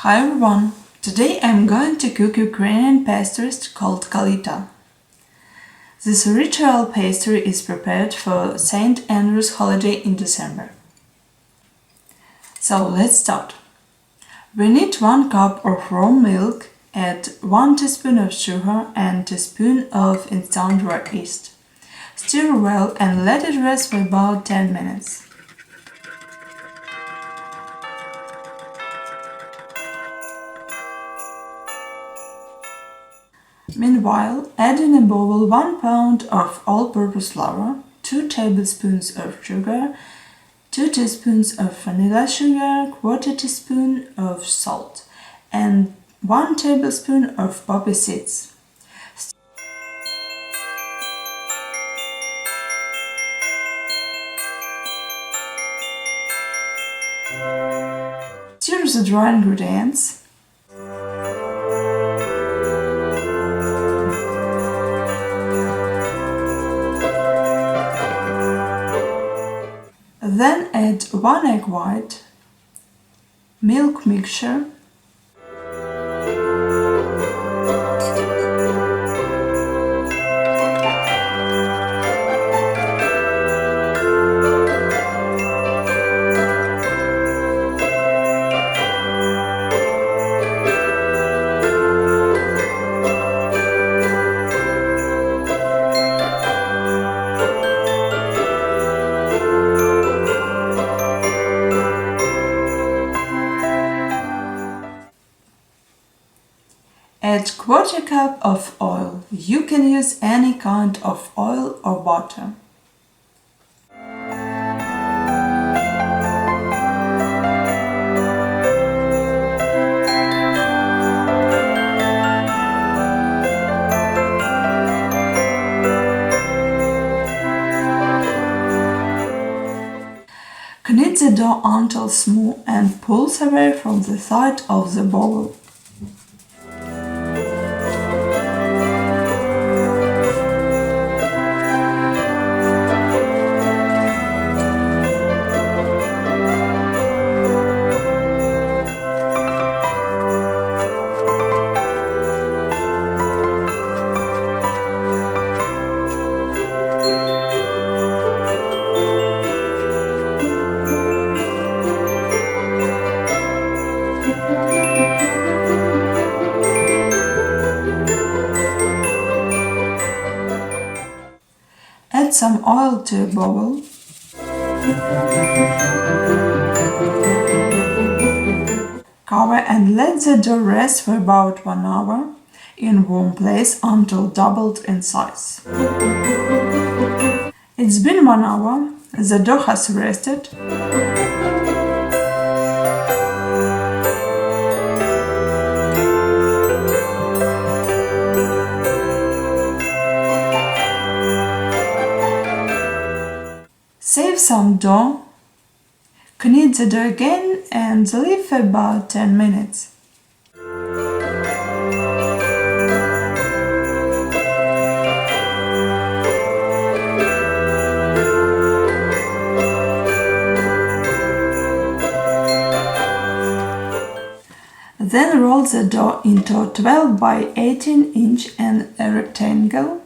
Hi everyone! Today I'm going to cook Ukrainian pastries called Kalita. This ritual pastry is prepared for St. Andrew's holiday in December. So let's start. We need 1 cup of raw milk, add 1 teaspoon of sugar and teaspoon of instant dry yeast. Stir well and let it rest for about 10 minutes. Meanwhile, add in a bowl 1 pound of all-purpose flour, 2 tablespoons of sugar, 2 teaspoons of vanilla sugar, 1/4 teaspoon of salt, and 1 tablespoon of poppy seeds. Stir the dry ingredients. Then add 1 egg white, milk mixture, add 1/4 cup of oil. You can use any kind of oil or butter. Knead the dough until smooth and pulls away from the side of the bowl. Add some oil to a bowl. Cover and let the dough rest for about 1 hour in warm place until doubled in size. It's been 1 hour, the dough has rested. Save some dough, knead the dough again and leave for about 10 minutes. Then roll the dough into a 12 by 18 inch and a rectangle.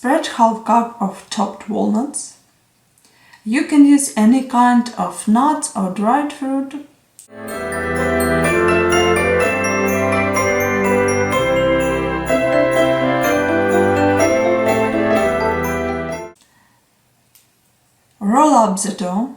Spread half cup of chopped walnuts. You can use any kind of nuts or dried fruit. Roll up the dough.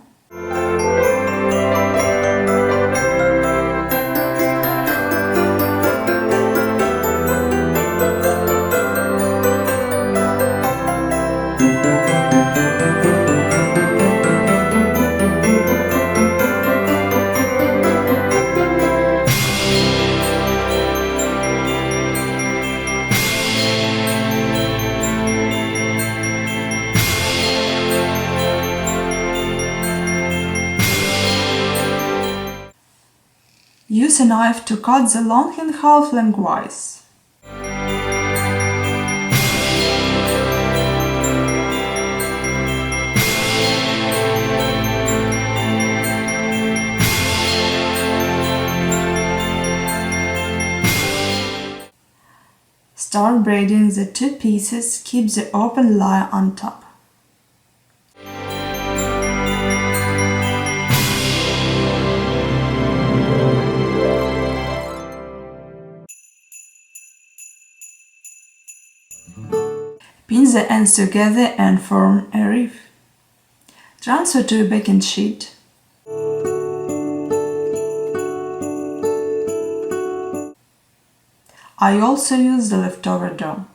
Use a knife to cut the long in half lengthwise. Start braiding the two pieces, keep the open layer on top. Pin the ends together and form a reef. Transfer to a baking sheet. I also use the leftover dough.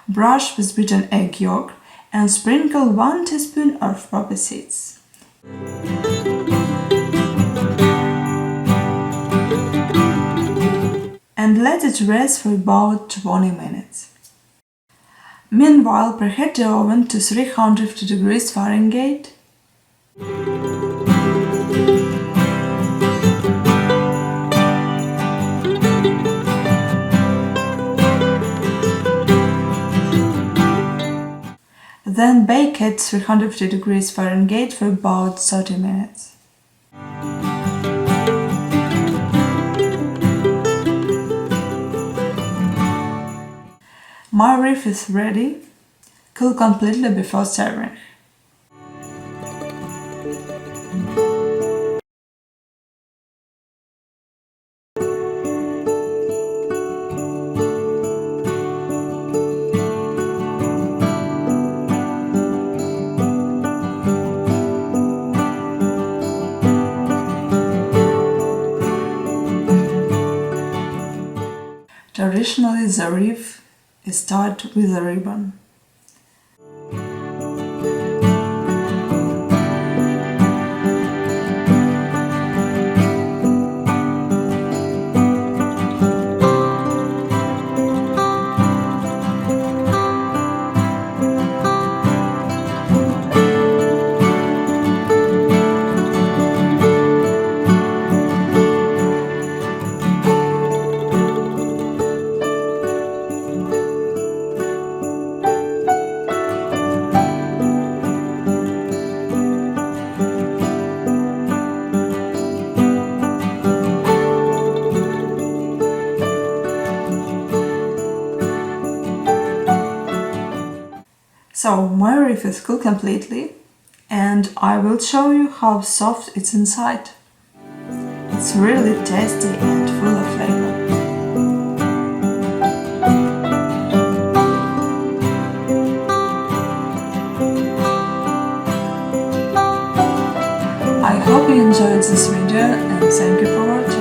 Brush with beaten egg yolk and sprinkle 1 teaspoon of poppy seeds. And let it rest for about 20 minutes. Meanwhile, preheat the oven to 350 degrees Fahrenheit. Then bake at 350 degrees Fahrenheit for about 30 minutes. My reef is ready. Cool completely before serving. Traditionally, the reef is tied with a ribbon. So my reef is cooked completely, and I will show you how soft it's inside. It's really tasty and full of flavor. I hope you enjoyed this video and thank you for watching.